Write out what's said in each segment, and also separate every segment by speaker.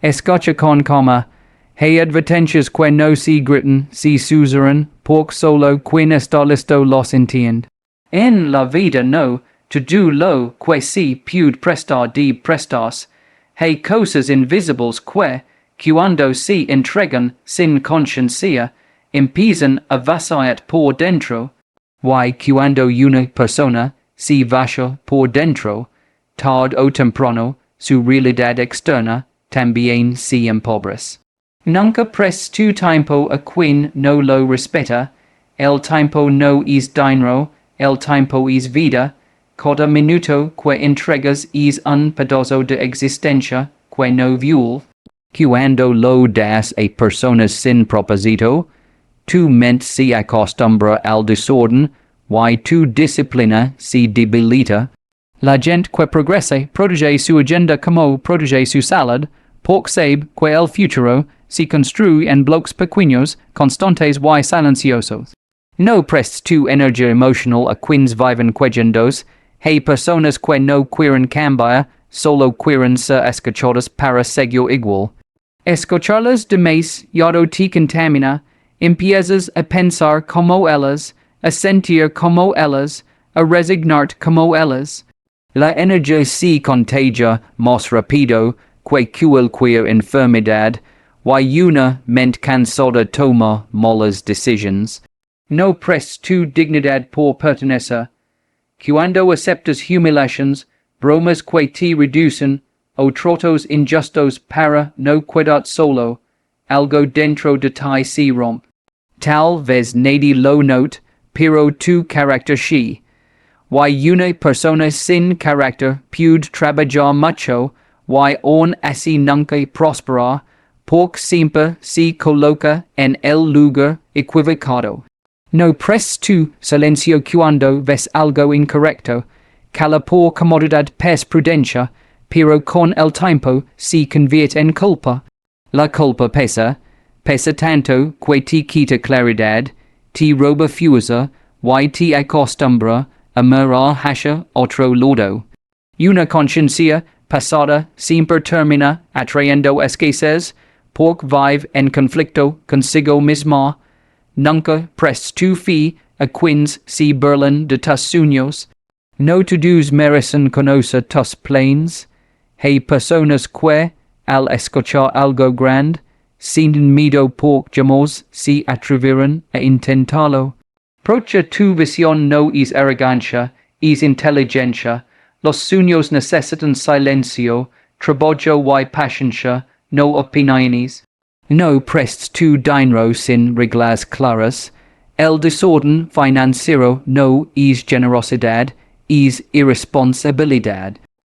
Speaker 1: Escucha con calma. Hey advertencias que no se gritan, si suzerain, porque solo quien está listo los entiende. En la vida no, to do lo que si puede prestar de prestas. Hay cosas invisibles que, cuando se entregan sin conciencia, empiezan a vaciar por dentro. Y cuando una persona se vacía por dentro, tarde o temprano, su realidad externa también se empobrece. Nunca presto tiempo a quien no lo respeta, el tiempo no es dinero, el tiempo es vida, cada minuto que entregas es un pedazo de existencia que no vive. Cuando lo das a personas sin propósito, tu mente se acostumbra al desorden, y tu disciplina se debilita. La gente que progresa protege su agenda como protege su salud, porque sabe que el futuro se construye en bloques pequeños, constantes y silenciosos. No prestes tu energía emocional a quienes viven quejendos. Hay personas que no quieren cambiar, solo quieren ser escuchadas para seguir igual. Escucharlas demás ya te contamina, empiezas a pensar como ellas, a sentir como ellas, a resignarte como ellas. La energía se contagia más rápido que cualquier enfermedad, y una mente cansada toma malas decisiones. No prestes tu dignidad por pertenecer. Cuando aceptas humiliaciones, bromas que te reducen, o tratos injustos para no quedar solo, algo dentro de ti se rompe. Tal vez nadie lo note, pero tu carácter sí. Y una persona sin carácter puede trabajar mucho, y aún así nunca prosperar, porque siempre se coloca en el lugar equivocado. No prestes tu silencio cuando ves algo incorrecto, cala por comodidad pes prudencia, pero con el tiempo se convierte en culpa. La culpa pesa tanto que te quita claridad, te roba fuerza, y te acostumbra a mirar hacia otro lado. Una conciencia pasada siempre termina atrayendo escasez, porque vive en conflicto consigo misma. Nunca prestes tu fe a quienes se burlan de tus sueños. No todos merecen conocer tus planes. Hay personas que, al escuchar algo grande, sienten miedo porque jamás se atreveran a intentarlo. Procha tu visión no es arrogancia, es inteligencia. Los sueños necesitan silencio, trabajo y paciencia, no opiniones. No prestes tu dinero sin reglas claras. El desorden financiero no es generosidad, es irresponsabilidad.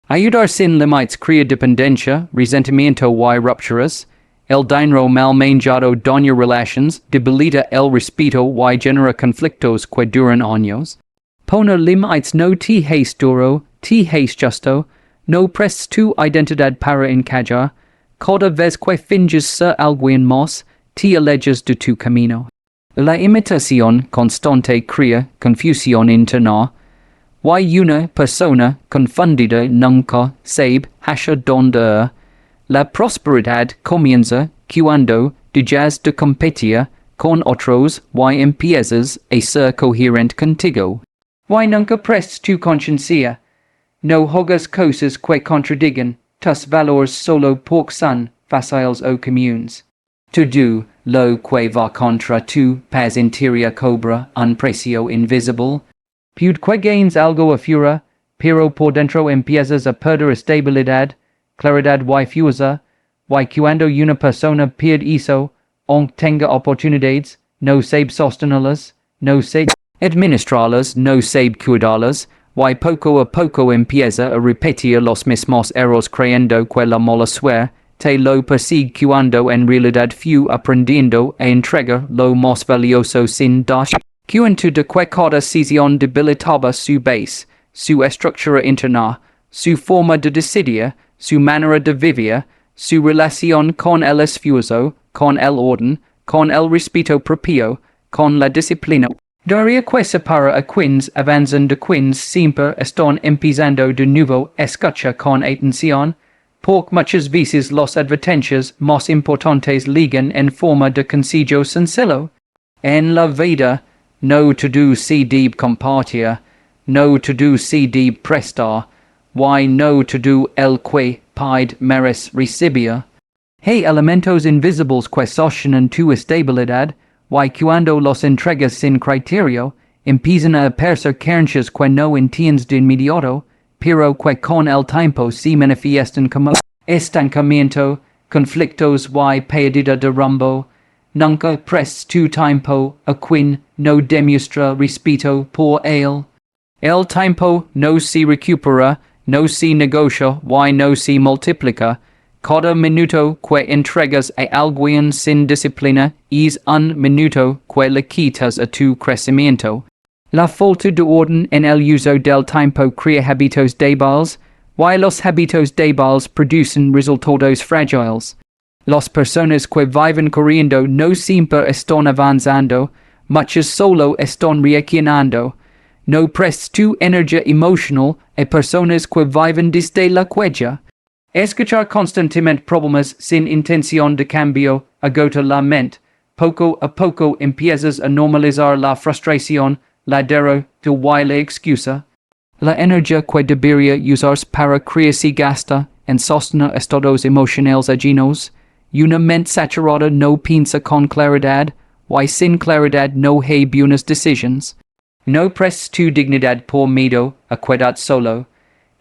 Speaker 1: Ayudar sin límites crea dependencia, resentimiento y rupturas. El dinero mal manejado daña relaciones, debilita el respeto y genera conflictos que duran años. Poner límites no te hace duro, te hace justo. No prestes tu identidad para encajar. Cada vez que finges ser alguien más, te alejas de tu camino. La imitación constante crea confusión interna. Y una persona confundida nunca sabe hacia dónde ir. La prosperidad comienza cuando dejas de competir con otros y empiezas a ser coherente contigo. Y nunca prestes tu conciencia. No hagas cosas que contradigan tus valores solo porque son fáciles o comunes. Todo lo que va contra tu paz interior cobra un precio invisible. Puede que gaines algo afuera, pero por dentro empiezas a perder estabilidad, claridad y fuerza. Y cuando una persona pierde eso, aunque tenga oportunidades, no sabe sostenerlas, no sabe administrarlas, no sabe cuidarlas, y poco a poco empieza a repetir los mismos errores creyendo que la mala suerte te lo persigue cuando en realidad fue aprendiendo a entregar lo más valioso sin darse cuenta de que cada decisión debilitaba su base, su estructura interna, su forma de decidir, su manera de vivir, su relación con el esfuerzo, con el orden, con el respeto propio, con la disciplina. Diaria que separa a quienes avanzan de quienes siempre están empezando de nuevo. Escucha con atención, Por muchas veces los advertencias más importantes ligan en forma de consejo sencillo. En la vida, no todo se debe compartir, no todo se debe prestar, y no todo el que pide merece recibir. Hay elementos invisibles que sostienen tu estabilidad, y cuando los entregas sin criterio, empiezan a aparecer carencias que no entiendes de inmediato, pero que con el tiempo se manifiestan como estancamiento, conflictos y pérdida de rumbo. Nunca prestes tu tiempo a quien no demuestra respeto por él. El tiempo no se recupera, no se negocia y no se multiplica. Cada minuto que entregas a alguien sin disciplina es un minuto que le quitas a tu crecimiento. La falta de orden en el uso del tiempo crea hábitos débiles, y los hábitos débiles producen resultados frágiles. Las personas que viven corriendo no siempre están avanzando, muchas solo están reaccionando. No prestes tu energía emocional a personas que viven desde la cuella. Escuchar constantemente problemas sin intención de cambio agota la mente. Poco a poco empiezas a normalizar la frustración, la dero de y la excusa. La energía que debería usarse para crear se gasta en sostener estados emocionales ajenos. Una mente saturada no piensa con claridad, y sin claridad no hay buenas decisiones. No prestes tu dignidad por miedo a quedar solo.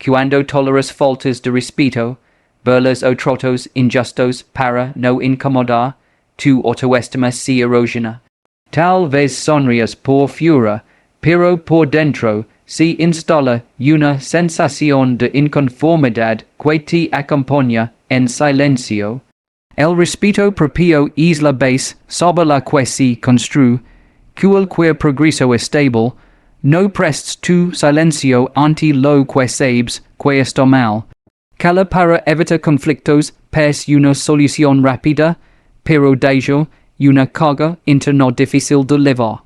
Speaker 1: Cuando toleras faltas de respeto, burlas o tratos injustos para no incomodar, tu autoestima se erosiona. Tal vez sonrías por fuera, pero por dentro se instala una sensación de inconformidad que te acompaña en silencio. El respeto propio es la base sobre la que se construye cualquier progreso estable. No prestes tu silencio ante lo que sabes que está mal. Cala para evitar conflictos es una solución rápida, pero deja una carga interna difícil de llevar.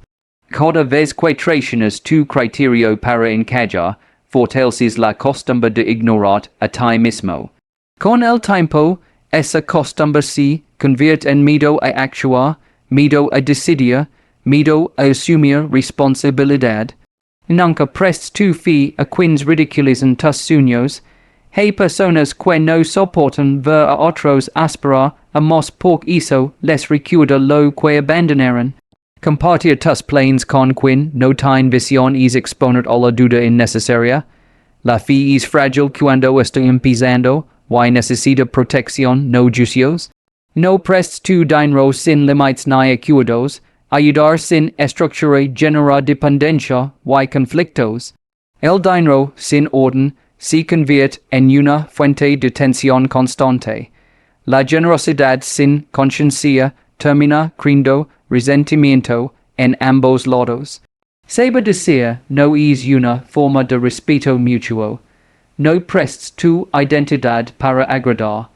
Speaker 1: Cada vez que traicionas tu criterio para encajar, fortaleces la costumbre de ignorar a ti mismo. Con el tiempo, esa costumbre se convierte en miedo a actuar, miedo a decidir, miedo a asumir responsabilidad. Nunca prestes tu fe a quienes ridiculizan tus sueños. Hay personas que no soportan ver a otros aspirar a más por eso les recuerda lo que abandonaron. Compartir tus planes con quien no tiene visión es exponer a la duda innecesaria. La fe es frágil cuando está empezando, y necesita protección, no juicios. No prestes tu dinero sin límites ni acuerdos. Ayudar sin estructura genera dependencia y conflictos. El dinero sin orden se convierte en una fuente de tensión constante. La generosidad sin conciencia termina creando resentimiento en ambos lados. Saber decir no es una forma de respeto mutuo. No prestes tu identidad para agradar.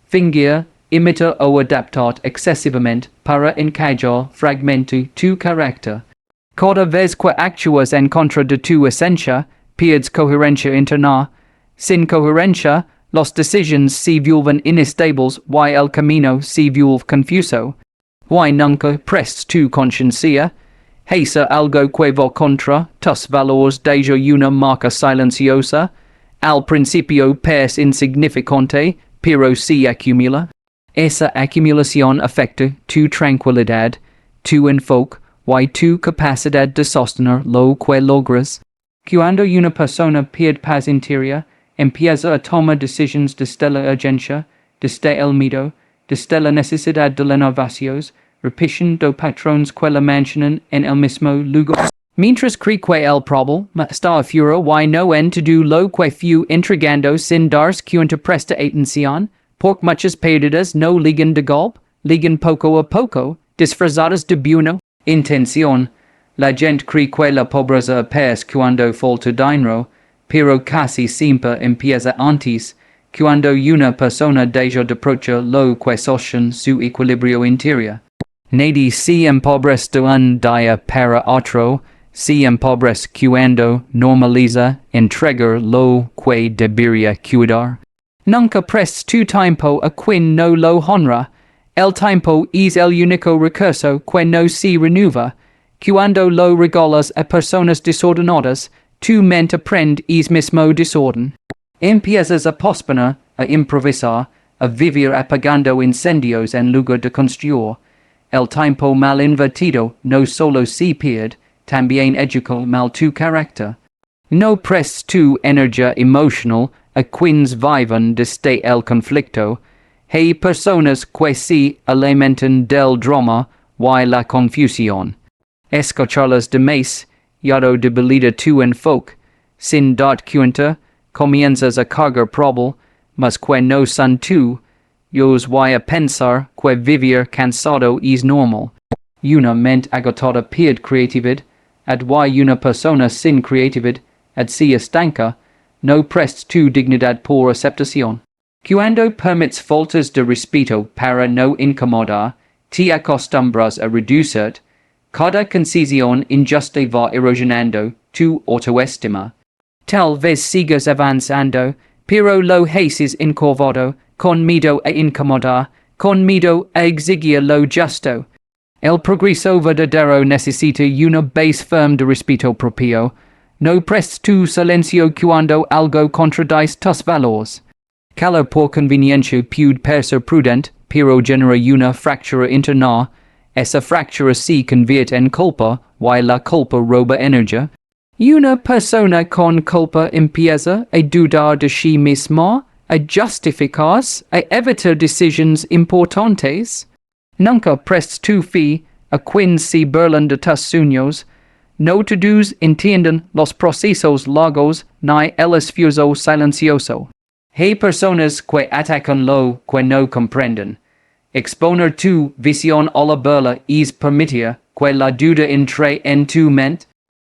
Speaker 1: Fingir, imitar o adaptar excesivamente para encajar fragmento tu carácter. Cada vez que actúas en contra de tu esencia, pierdes coherencia interna. Sin coherencia, las decisiones se vuelven inestables y el camino se vuelve confuso. Y nunca prestes tu conciencia. Hacer algo que va contra tus valores deja una marca silenciosa. Al principio parece insignificante, pero se acumula. Esa acumulación afecta tu tranquilidad, tu enfoque y tu capacidad de sostener lo que logras. Cuando una persona pierde paz interior, empieza a tomar decisiones desde la urgencia, desde el miedo, desde la necesidad de renovaciones, repitiendo patrones que la mantienen en el mismo lugar. Mientras cree que el problema está afuera y no en todo lo que fue entregando sin darse cuenta presta atención, porque muchas pérdidas no ligan de golpe, ligan poco a poco, disfrazadas de buena intención. La gente cree que la pobreza aparece cuando falta dinero, pero casi siempre empieza antes, cuando una persona deja de aprovechar lo que sostiene su equilibrio interior. Nadie se empobrece de un día para otro, se empobrece cuando normaliza entregar lo que debería cuidar. Nunca prests tu tiempo a quien no lo honra. El tiempo es el único recurso que no se renueva. Cuando lo regalas a personas desordenadas, tu mente aprende es mismo desorden. Empiezas a posponer, a improvisar, a vivir apagando incendios en lugar de construir. El tiempo mal invertido no solo se pierde, también educa mal tu carácter. No prestes tu energía emocional a quienes viven desde el conflicto. Hay personas que se alimentan del drama y la confusión. Escucharlas demás, yado debilita tu enfoque. Sin dar cuenta, comienzas a cargar probable, mas que no son tú. Yos voy a pensar que vivir cansado es normal. Una mente agotada pierde creatividad, ad y una persona sin creatividad, ad se estanca, no prestes tu dignidad por aceptación. Cuando permites faltas de respeto para no incomodar, te acostumbras a reducir. Cada concesión injusta va erosionando tu autoestima. Tal vez sigas avanzando, pero lo haces encorvado, con miedo a incomodar, con miedo a exigir lo justo. El progreso verdadero necesita una base firme de respeto propio. No prestes tu silencio cuando algo contradice tus valores. Calor por conveniencia puede ser prudente, pero genera una fractura interna. Esa fractura se convierte en culpa, y la culpa roba energía. Una persona con culpa empieza a dudar de sí misma, a justificarse, a evitar decisiones importantes. Nunca prestes tu fe a quienes se burlan de tus sueños. No todos entienden los procesos largos ni el esfuerzo silencioso. Hay personas que atacan lo que no comprenden. Exponer tu visión a la burla es permitir que la duda entre en tu mente.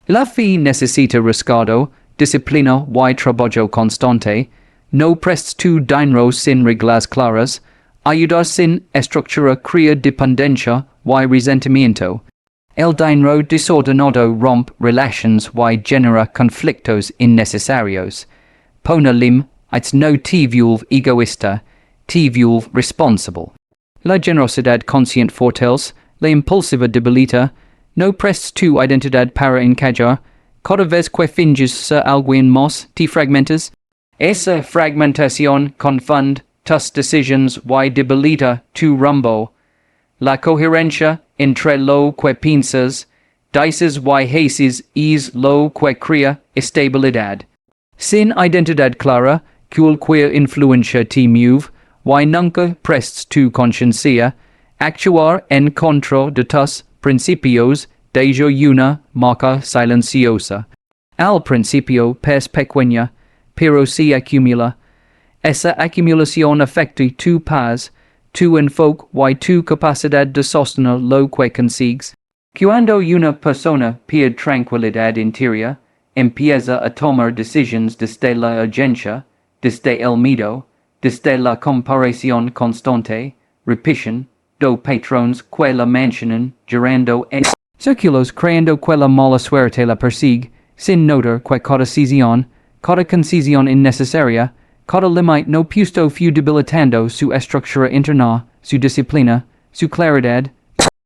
Speaker 1: La fe necesita rescate, disciplina y trabajo constante. No prestes tu dinero sin reglas claras. Ayudar sin estructura crea dependencia y resentimiento. El dinero desordenado rompe relaciones y genera conflictos innecesarios. Pone lim, it's no te vuelve egoísta, te vuelve responsable. La generosidad consciente fortalece, la impulsiva debilita. No prestes tu identidad para encajar. Cada vez que finges ser alguien más, te fragmentas. Esa fragmentación confunde tus decisiones y debilita tu rumbo. La coherencia entre lo que piensas, dices y haces es lo que crea estabilidad. Sin identidad clara, cualquier influencia te mueve, y nunca prestes tu conciencia, actuar en contra de tus principios, deja una marca silenciosa. Al principio es pequeña, pero se acumula. Esa acumulación afecta tu paz, tu enfoque y tu capacidad de sostener lo que consigues. Cuando una persona pierde tranquilidad interior, empieza a tomar decisiones desde la urgencia, desde el miedo, desde la comparación constante, repetition, do patrones que la mencionan, girando en círculos creando que la mala suerte la persigue, sin notar que cada concesión innecesaria, cada límite no puesto fue debilitando su estructura interna, su disciplina, su claridad,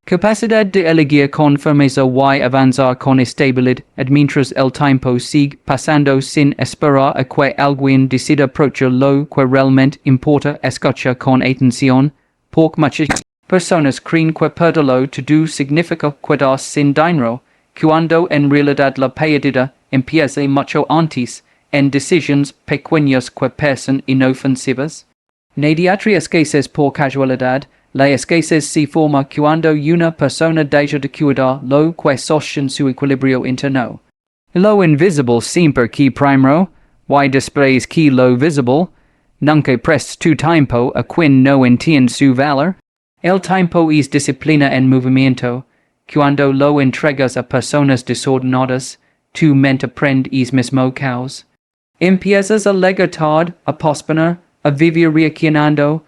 Speaker 1: capacidad de elegir con firmeza y avanzar con estabilidad, mientras el tiempo sigue pasando sin esperar a que alguien decida aprovechar lo que realmente importa. Escucha con atención, porque muchas personas creen que perderlo todo significa quedarse sin dinero, cuando en realidad la pérdida empieza mucho antes, en decisiones pequeñas que parecen inofensivas. Nadie escasez por casualidad. La escasez se forma cuando una persona deja de cuidar lo que sostiene su equilibrio interno. Lo invisible siempre que primero, y después que lo visible. Nunca prestes tu tiempo a quien no entiende su valor. El tiempo es disciplina en movimiento. Cuando lo entregas a personas desordenadas, tu mente aprende es mismo caos. Empiezas a legar a posponer, a vivir reaccionando.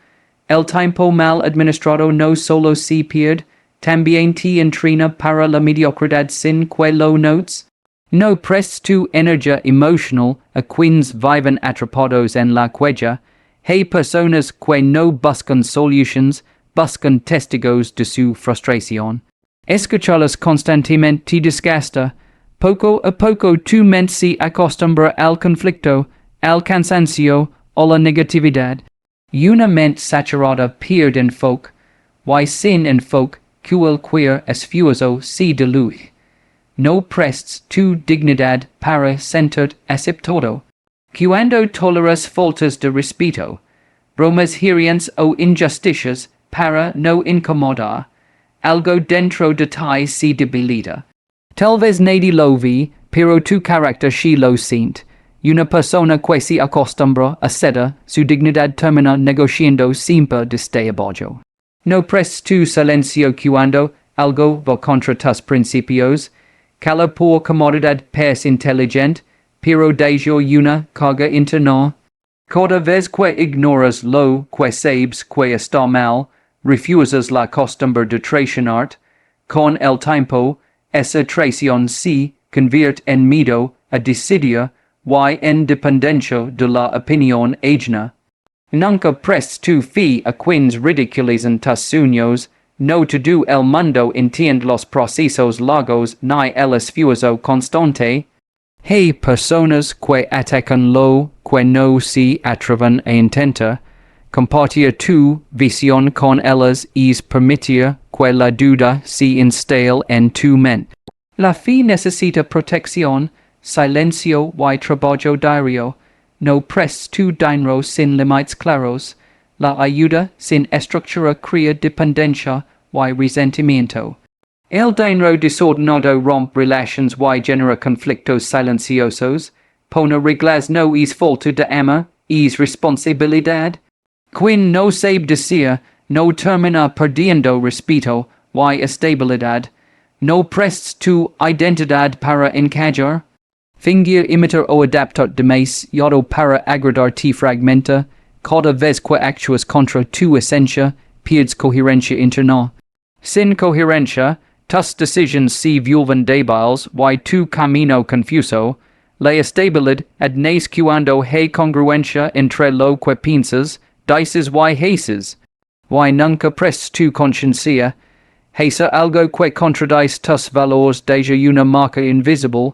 Speaker 1: El tiempo mal administrado no solo se pierde, también te entrena para la mediocridad sin que lo notes. No prestes tu energía emocional a quienes viven atrapados en la cuella. Hay personas que no buscan solutions, buscan testigos de su frustración. Escucharlos constantemente te desgasta. Poco a poco tu mente se acostumbra al conflicto, al cansancio o la negatividad. Una mente saturada pierde enfoque, y sin enfoque, cualquier esfuerzo se diluye. No prestes tu dignidad para sentir aceptado. Cuando toleras faltas de respeto, bromas hirientes o injusticias para no incomodar, algo dentro de ti se debilita. Tal vez nadie lo ve, pero tu carácter sí lo siente. Una persona que se acostumbra a ceder su dignidad termina negociando siempre desde abajo. No prestes tu silencio cuando algo va contra tus principios. Cala por comodidad pers inteligente, pero deja una carga interna. Cada vez que ignoras lo que sabes que está mal, refusas la costumbre de traicionarte, con el tiempo, esa traición se convierte en miedo a decidir y en dependencia de la opinión ajena. Nunca prestes tu fe a quienes ridiculizan tus sueños, no todo el mundo entiende los procesos largos ni el esfuerzo constante. Hay personas que atacan lo que no se atreven a intentar. Compartir tu visión con ellas es permitir que la duda se instale en tu mente. La fe necesita protección, silencio y trabajo diario. No prestes tu dinero sin límites claros. La ayuda sin estructura crea dependencia y resentimiento. El dinero desordenado rompe relaciones y genera conflictos silenciosos. Poner reglas no es falta de amor, es responsabilidad. Quien no sabe decir, no termina perdiendo respeto y estabilidad. No prestes tu identidad para encajar. Fingir, imitar o adaptar demás, yado para agradar te fragmenta. Cada vez que actúas contra tu esencia, pierdes coherencia interna. Sin coherencia, tus decisiones se vuelven débiles y tu camino confuso. La estabilidad nace cuando hay congruencia entre lo que piensas, dices y haces. Y nunca prestes tu conciencia. Hacer algo que contradice tus valores deja una marca invisible.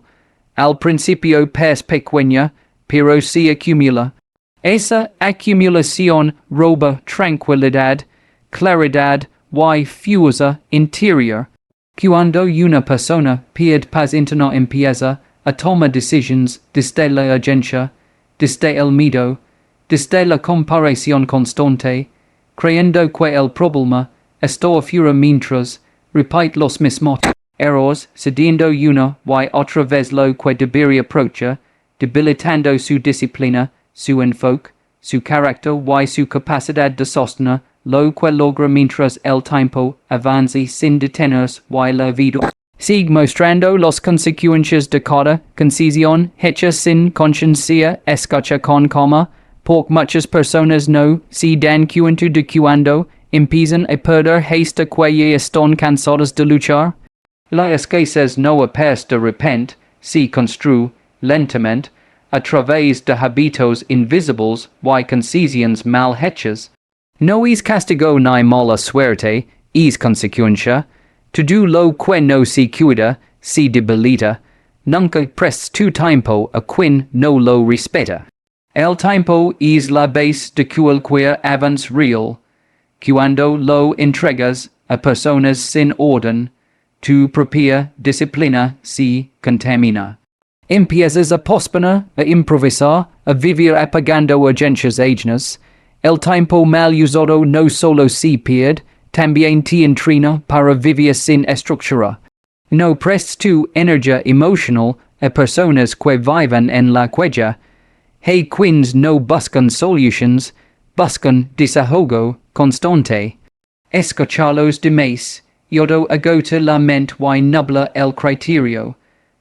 Speaker 1: Al principio pers pequeña, pero se acumula. Esa acumulación roba tranquilidad, claridad y fuerza interior. Cuando una persona pierde paz interna empieza a tomar decisiones desde la urgencia, desde el miedo, desde la comparación constante, creyendo que el problema está afuera mientras repite los mismos errores, cediendo una y otra vez lo que debería approachar, debilitando su disciplina, su enfoque, su carácter y su capacidad de sostener lo que logra mientras el tiempo avance sin detenerse y la vida sigue mostrando las consecuencias de cada concesión hecha sin conciencia. Escucha con calma, porque muchas personas no se dan cuenta de cuando empiezan a perder hasta que ya están cansadas de luchar. La escasez no aparece de repente, se construye lentamente a través de hábitos invisibles y concesiones mal hechas. No es castigo ni mala suerte, es consecuencia. Todo lo que no se cuida, se debilita. Nunca prestes tu tiempo a quien no lo respeta. El tiempo es la base de cualquier avance real. Cuando lo entregas a personas sin orden, tu propia disciplina se contamina. Empiezas a posponer, a improvisar, a vivir apagando urgencias ajenas. El tiempo mal usado no solo se pierde, también te entrena para vivir sin estructura. No prestes tu energía emocional a personas que viven en la cuella. Hay quienes no buscan solutions, buscan desarrollo constante. Escuchar los demás, yodo agota la mente y nubla el criterio.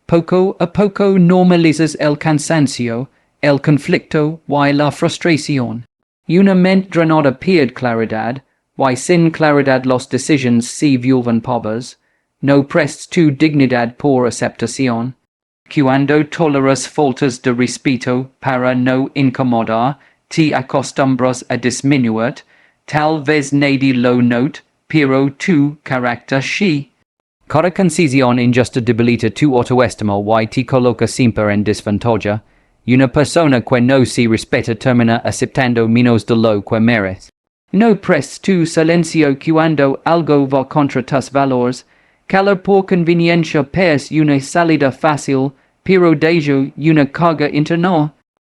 Speaker 1: Poco a poco normalizas el cansancio, el conflicto y la frustración. Una mente drenada pierde claridad, y sin claridad las decisiones se vuelven pobres. No prestes tu dignidad por aceptación. Cuando toleras faltas de respeto para no incomodar, te acostumbras a disminuir, tal vez nadi low note, pero tu carácter sí. Cada concisión injusta debilita tu autoestima y te coloca siempre en desventaja. Una persona que no se respeta termina aceptando menos de lo que merece. No prestes tu silencio cuando algo va contra tus valores. Calar por conveniencia es una salida fácil, pero deja una carga interna.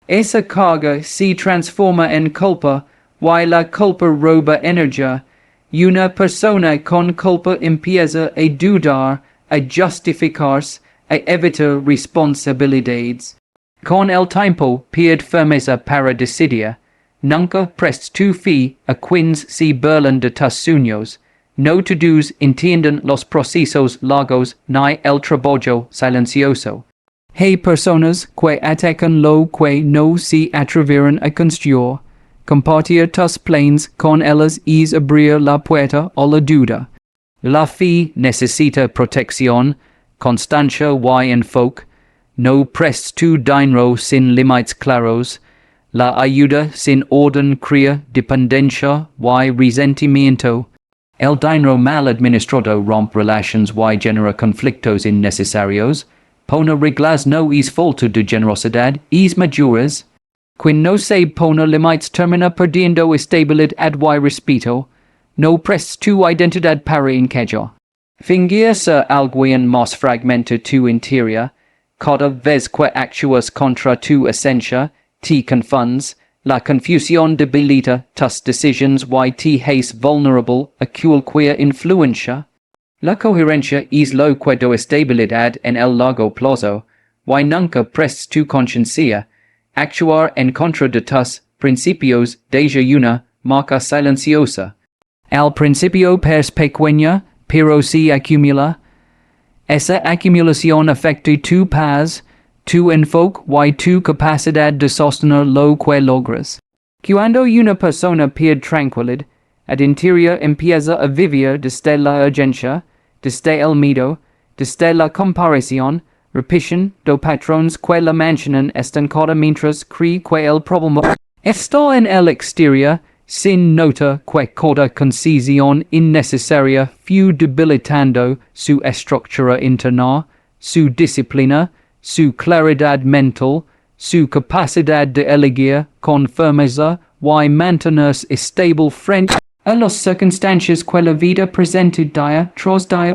Speaker 1: Esa carga se transforma en culpa, y la culpa roba energía. Una persona con culpa empieza a dudar, a justificarse, a evitar responsabilidades. Con el tiempo pierde firmeza para decidir. Nunca prestes tu fe a quienes se burlan de tus sueños. No todos entienden los procesos largos ni el trabajo silencioso. Hay personas que atacan lo que no se atreveron a construir. Compartir tus planes con ellas es abrir la puerta a la duda. La fe necesita protección, constancia y enfoque. No prestes tu dinero sin límites claros. La ayuda sin orden crea dependencia y resentimiento. El dinero mal administrado rompe relaciones y genera conflictos innecesarios. Poner reglas no es falta de generosidad, es maduras. Quien no se pone límites termina perdiendo estabilidad y respeto. No prestes tu identidad para encajar. Fingir ser alguien más fragmenta tu interior. Cada vez que actúas contra tu esencia, te confundes. La confusión debilita tus decisiones y te hace vulnerable a cualquier influencia. La coherencia es lo que da estabilidad en el largo plazo, y nunca prestes tu conciencia. Actuar en contra de tus principios deja una marca silenciosa. Al principio es pequeña, pero se acumula. Esa acumulación afecta tu paz, tu enfoque y tu capacidad de sostener lo que logras. Cuando una persona pierde tranquilidad, ad interior empieza a vivir desde la urgencia, desde el miedo, desde la comparación, repetición de patrones que la mantienen estancada mientras cree que el problema está en el exterior, sin nota que cada concisión innecesaria fue debilitando su estructura interna, su disciplina, su claridad mental, su capacidad de elegir con firmeza y mantenerse estable frente a las circunstancias que la vida presenta día tras día.